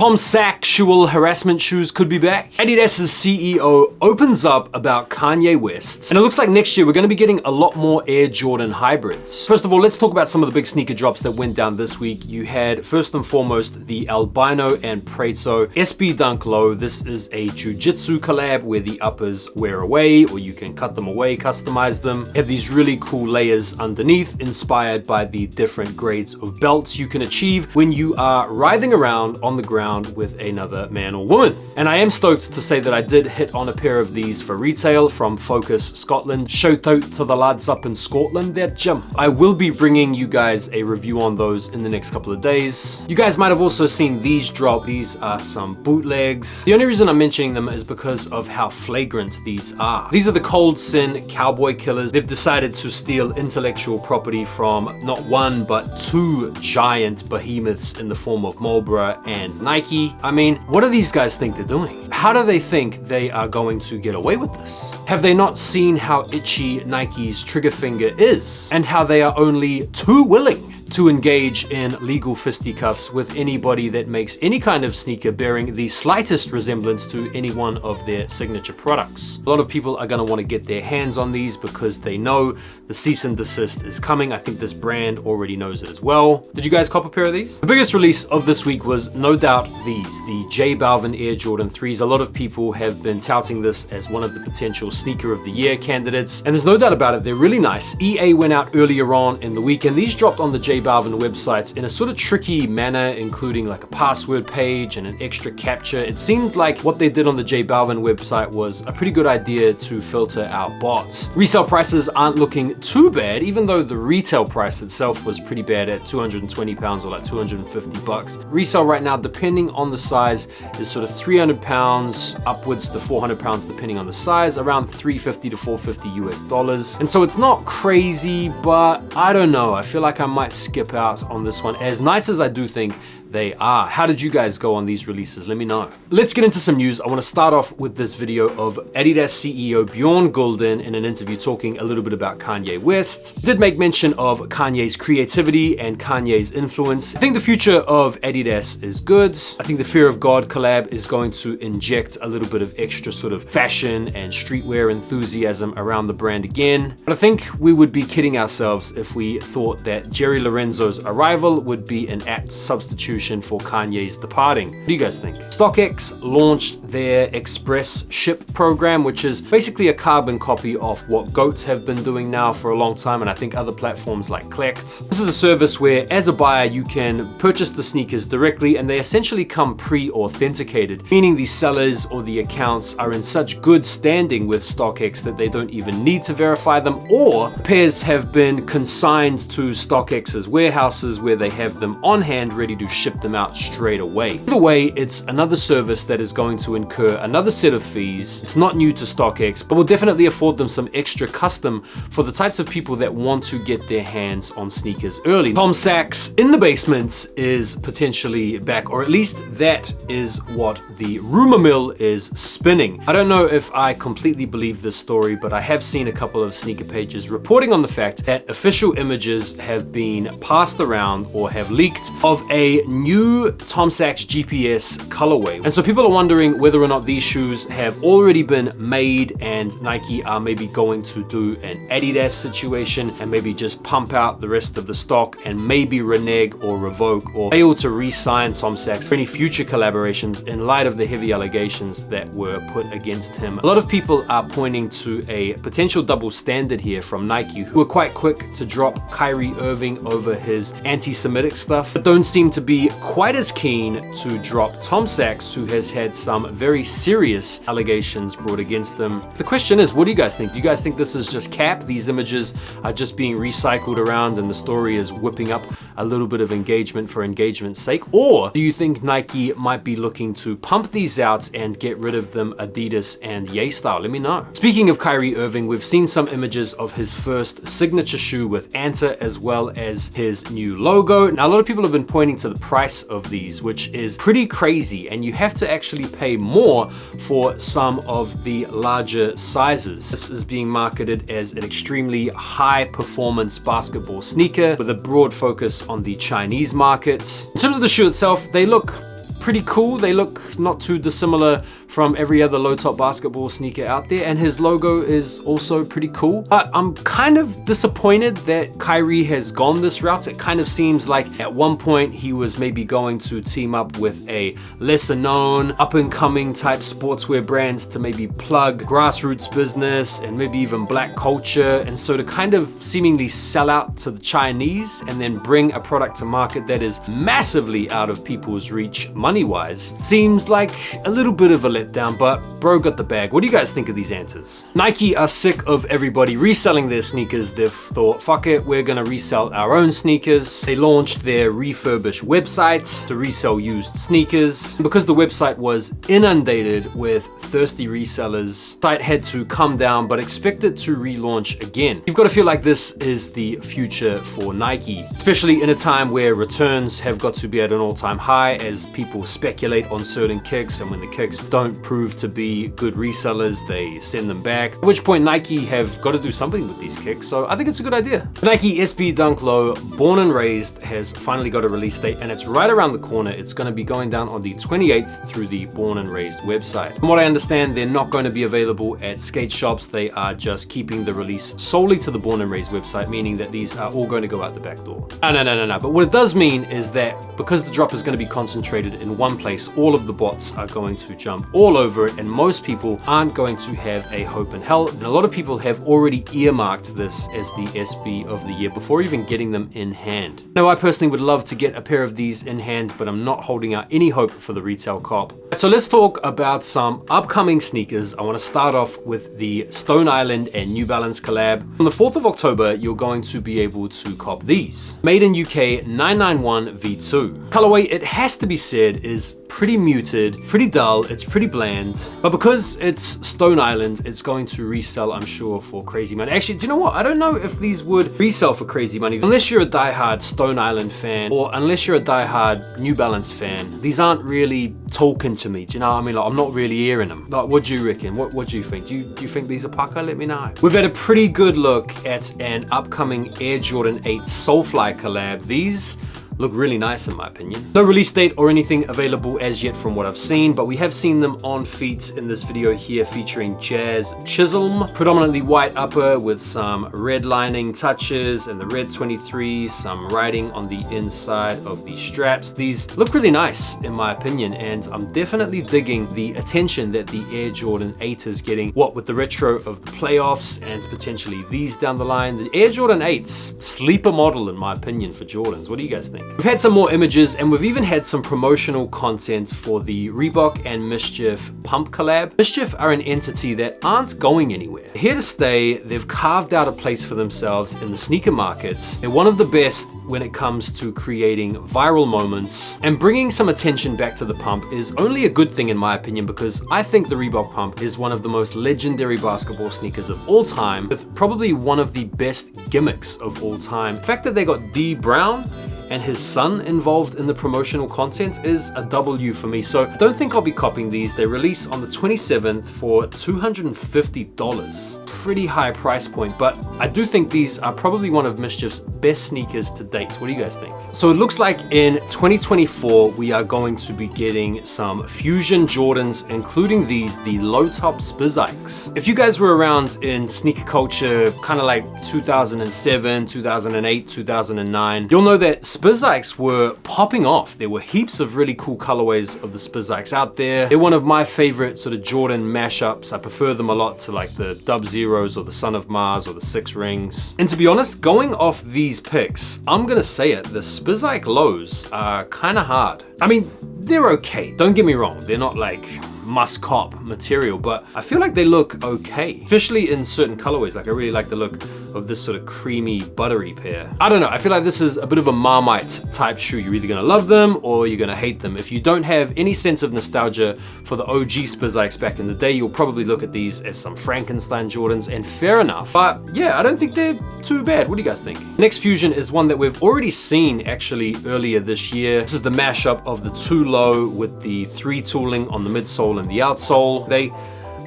Sexual harassment shoes could be back. ADIDAS' CEO opens up about Kanye West. And it looks like next year we're going to be getting a lot more Air Jordan hybrids. First of all, let's talk about some of the big sneaker drops that went down this week. You had, first and foremost, the Albino and Preto SB Dunk Low. This is a jiu-jitsu collab where the uppers wear away, or you can cut them away, customize them. Have these really cool layers underneath, inspired by the different grades of belts you can achieve when you are writhing around on the ground with another man or woman. And I am stoked to say that I did hit on a pair of these for retail from Focus Scotland. Shout out to the lads up in Scotland there, Jim. I will be bringing you guys a review on those in the next couple of days. You guys might have also seen these drop. These are some bootlegs. The only reason I'm mentioning them is because of how flagrant these are. These are the Cold Sin Cowboy Killers. They've decided to steal intellectual property from not one, but two giant behemoths in the form of Marlboro and Nike. I mean, what do these guys think they're doing? How do they think they are going to get away with this? Have they not seen how itchy Nike's trigger finger is, and how they are only too willing to engage in legal fisticuffs with anybody that makes any kind of sneaker bearing the slightest resemblance to any one of their signature products? A lot of people are gonna wanna get their hands on these because they know the cease and desist is coming. I think this brand already knows it as well. Did you guys cop a pair of these? The biggest release of this week was no doubt these, the J Balvin Air Jordan 3s. A lot of people have been touting this as one of the potential sneaker of the year candidates, and there's no doubt about it, they're really nice. EA went out earlier on in the week, and these dropped on the J Balvin websites in a sort of tricky manner, including like a password page and an extra captcha. It seemed like what they did on the J Balvin website was a pretty good idea to filter out bots. Resale prices aren't looking too bad, even though the retail price itself was pretty bad at £220 or like 250 bucks. Resale right now, depending on the size, is sort of £300 upwards to £400 depending on the size, around $350 to $450 US. And so it's not crazy, but I don't know. I feel like I might skip out on this one, as nice as I do think they are. How did you guys go on these releases? Let me know. Let's get into some news. I want to start off with this video of ADIDAS CEO Bjorn Gulden in an interview talking a little bit about Kanye West. Did make mention of Kanye's creativity and Kanye's influence. I think the future of ADIDAS is good. I think the Fear of God collab is going to inject a little bit of extra sort of fashion and streetwear enthusiasm around the brand again. But I think we would be kidding ourselves if we thought that Jerry Lorenzo's arrival would be an apt substitution for Kanye's departing. What do you guys think? StockX launched their Express Ship program, which is basically a carbon copy of what GOATs have been doing now for a long time, and I think other platforms like Collect. This is a service where, as a buyer, you can purchase the sneakers directly, and they essentially come pre-authenticated, meaning the sellers or the accounts are in such good standing with StockX that they don't even need to verify them, or pairs have been consigned to StockX's warehouses where they have them on hand ready to ship them out straight away. Either way, it's another service that is going to incur another set of fees. It's not new to StockX, but will definitely afford them some extra custom for the types of people that want to get their hands on sneakers early. Tom Sachs in the basement is potentially back, or at least that is what the rumor mill is spinning. I don't know if I completely believe this story, but I have seen a couple of sneaker pages reporting on the fact that official images have been passed around or have leaked of a new Tom Sachs GPS colorway. And so people are wondering whether or not these shoes have already been made and Nike are maybe going to do an ADIDAS situation and maybe just pump out the rest of the stock and maybe renege or revoke or fail to re-sign Tom Sachs for any future collaborations in light of the heavy allegations that were put against him. A lot of people are pointing to a potential double standard here from Nike, who are quite quick to drop Kyrie Irving over his anti-Semitic stuff, but don't seem to be quite as keen to drop Tom Sachs, who has had some very serious allegations brought against him. The question is, what do you guys think? Do you guys think this is just cap? These images are just being recycled around and the story is whipping up a little bit of engagement for engagement's sake? Or do you think Nike might be looking to pump these out and get rid of them Adidas and Ye style? Let me know. Speaking of Kyrie Irving, we've seen some images of his first signature shoe with Anta as well as his new logo. Now, a lot of people have been pointing to the price of these, which is pretty crazy, and you have to actually pay more for some of the larger sizes. This is being marketed as an extremely high performance basketball sneaker with a broad focus on the Chinese markets. In terms of the shoe itself, they look pretty cool. They look not too dissimilar from every other low-top basketball sneaker out there, and his logo is also pretty cool. But I'm kind of disappointed that Kyrie has gone this route. It kind of seems like at one point he was maybe going to team up with a lesser known, up-and-coming type sportswear brands to maybe plug grassroots business and maybe even black culture, and so to kind of seemingly sell out to the Chinese and then bring a product to market that is massively out of people's reach money-wise seems like a little bit of a letdown, but bro got the bag. What do you guys think of these Antas? Nike are sick of everybody reselling their sneakers. They've thought, fuck it, we're gonna resell our own sneakers. They launched their refurbished website to resell used sneakers. Because the website was inundated with thirsty resellers, the site had to come down, but expect it to relaunch again. You've got to feel like this is the future for Nike, especially in a time where returns have got to be at an all-time high as people speculate on certain kicks, and when the kicks don't prove to be good resellers, they send them back, at which point Nike have got to do something with these kicks. So I think it's a good idea. The Nike SB Dunk Low Born and Raised has finally got a release date, and it's right around the corner. It's going to be going down on the 28th through the Born and Raised website. From what I understand, they're not going to be available at skate shops. They are just keeping the release solely to the Born and Raised website, meaning that these are all going to go out the back door. No. But what it does mean is that because the drop is going to be concentrated in one place, all of the bots are going to jump all over it, and most people aren't going to have a hope in hell. And a lot of people have already earmarked this as the SB of the year before even getting them in hand. Now, I personally would love to get a pair of these in hand, but I'm not holding out any hope for the retail cop. So let's talk about some upcoming sneakers. I want to start off with the Stone Island and New Balance collab. On the 4th of October, you're going to be able to cop these. Made in UK 991 V2. Colorway, it has to be said, is pretty muted, pretty dull, it's pretty bland, but because it's Stone Island, it's going to resell, I'm sure, for crazy money. Actually, do you know what? I don't know if these would resell for crazy money. Unless you're a diehard Stone Island fan, or unless you're a diehard New Balance fan, these aren't really talking to me. Do you know what I mean? Like, I'm not really hearing them. Like, what do you reckon? What do you think? Do you think these are pucker? Let me know. We've had a pretty good look at an upcoming Air Jordan 8 Soulfly collab. These look really nice in my opinion. No release date or anything available as yet from what I've seen, but we have seen them on feet in this video here featuring Jazz Chisholm. Predominantly white upper with some red lining touches and the red 23, some writing on the inside of the straps. These look really nice in my opinion, and I'm definitely digging the attention that the Air Jordan 8 is getting, what with the retro of the playoffs and potentially these down the line. The Air Jordan 8's sleeper model in my opinion for Jordans. What do you guys think? We've had some more images, and we've even had some promotional content for the Reebok and Mischief pump collab. Mischief are an entity that aren't going anywhere. They're here to stay. They've carved out a place for themselves in the sneaker markets. They're one of the best when it comes to creating viral moments, and bringing some attention back to the pump is only a good thing in my opinion, because I think the Reebok pump is one of the most legendary basketball sneakers of all time, with probably one of the best gimmicks of all time. The fact that they got D Brown and his son involved in the promotional content is a W for me. So don't think I'll be copying these. They release on the 27th for $250. Pretty high price point, but I do think these are probably one of Mischief's best sneakers to date. What do you guys think? So it looks like in 2024, we are going to be getting some Fusion Jordans, including these, the low top Spizikes. If you guys were around in sneaker culture, kind of like 2007, 2008, 2009, you'll know that Spizikes were popping off. There were heaps of really cool colorways of the Spizikes out there. They're one of my favorite sort of Jordan mashups. I prefer them a lot to like the Dub Zeros or the Son of Mars or the Six Rings. And to be honest, going off these picks, I'm gonna say it, the Spizike lows are kind of hard. I mean, they're okay, don't get me wrong. They're not like must cop material, but I feel like they look okay, especially in certain colorways. Like I really like the look of this sort of creamy buttery pair. I don't know, I feel like this is a bit of a Marmite type shoe. You're either gonna love them or you're gonna hate them. If you don't have any sense of nostalgia for the OG Spizikes back in the day, you'll probably look at these as some Frankenstein Jordans, and fair enough. But yeah, I don't think they're too bad. What do you guys think? Next Fusion is one that we've already seen actually earlier this year. This is the mashup of the 2 low with the 3 tooling on the midsole and the outsole. They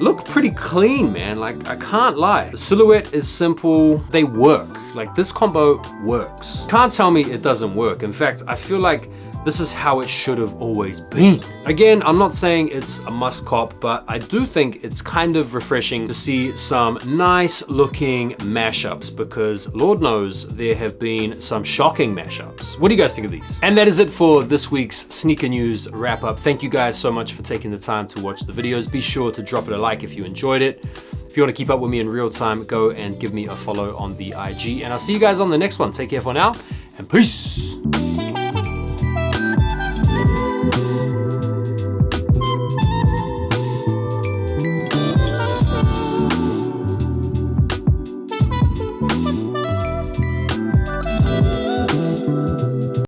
look pretty clean, man. Like, I can't lie. The silhouette is simple. They work. Like, this combo works. Can't tell me it doesn't work. In fact, I feel like This is how it should have always been. Again, I'm not saying it's a must cop, but I do think it's kind of refreshing to see some nice looking mashups, because Lord knows there have been some shocking mashups. What do you guys think of these? And that is it for this week's sneaker news wrap up. Thank you guys so much for taking the time to watch the videos. Be sure to drop it a like if you enjoyed it. If you want to keep up with me in real time, go and give me a follow on the IG. And I'll see you guys on the next one. Take care for now, and peace.